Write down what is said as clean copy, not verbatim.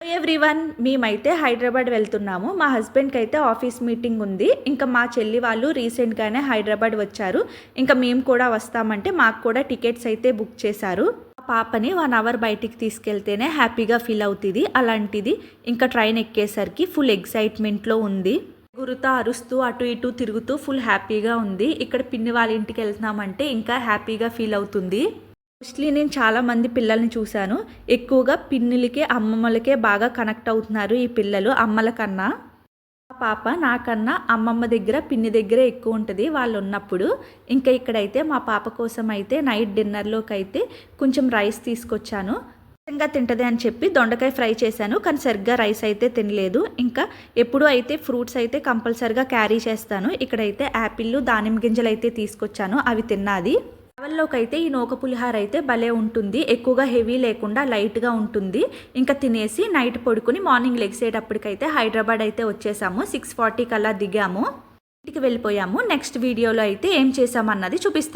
Everyone, మేమైతే హైదరాబాద్ వెళ్తున్నాము. మా హస్బెండ్కి అయితే ఆఫీస్ మీటింగ్ ఉంది. ఇంకా మా చెల్లి వాళ్ళు రీసెంట్గానే హైదరాబాద్ వచ్చారు. ఇంకా మేము కూడా వస్తామంటే మాకు కూడా టికెట్స్ అయితే బుక్ చేశారు. పాపని 1 అవర్ బయటికి తీసుకెళ్తేనే హ్యాపీగా ఫీల్ అవుతుంది. అలాంటిది ఇంకా ట్రైన్ ఎక్కేసరికి ఫుల్ ఎక్సైట్మెంట్లో ఉంది. గురుతా అరుస్తూ అటు ఇటు తిరుగుతూ ఫుల్ హ్యాపీగా ఉంది. ఇక్కడ పిన్ని వాళ్ళ ఇంటికి వెళ్తున్నామంటే ఇంకా హ్యాపీగా ఫీల్ అవుతుంది. మోస్ట్లీ నేను చాలామంది పిల్లల్ని చూశాను. ఎక్కువగా పిన్నులకే అమ్మమ్మలకే బాగా కనెక్ట్ అవుతున్నారు ఈ పిల్లలు అమ్మల కన్నా. పాప నాకన్నా అమ్మమ్మ దగ్గర పిన్ని దగ్గర ఎక్కువ ఉంటుంది వాళ్ళు ఉన్నప్పుడు. ఇంకా ఇక్కడైతే మా పాప కోసం అయితే నైట్ డిన్నర్లోకి అయితే కొంచెం రైస్ తీసుకొచ్చాను. ఇష్టంగా తింటుంది అని చెప్పి దొండకాయ ఫ్రై చేశాను. కానీ సరిగ్గా రైస్ అయితే తినలేదు. ఇంకా ఎప్పుడూ అయితే ఫ్రూట్స్ అయితే కంపల్సరిగా క్యారీ చేస్తాను. ఇక్కడైతే యాపిల్ దానిమ్మ గింజలు అయితే తీసుకొచ్చాను, అవి తిన్నది. ట్రావెల్లోకి అయితే ఈ నూక పులిహార అయితే భలే ఉంటుంది. ఎక్కువగా హెవీ లేకుండా లైట్గా ఉంటుంది. ఇంకా తినేసి నైట్ పడుకుని మార్నింగ్ లెగ్సేటప్పటికైతే హైదరాబాద్ అయితే వచ్చేసాము. 6:40 కల్లా దిగాము, ఇంటికి వెళ్ళిపోయాము. నెక్స్ట్ వీడియోలో అయితే ఏం చేసామన్నది చూపిస్తాను.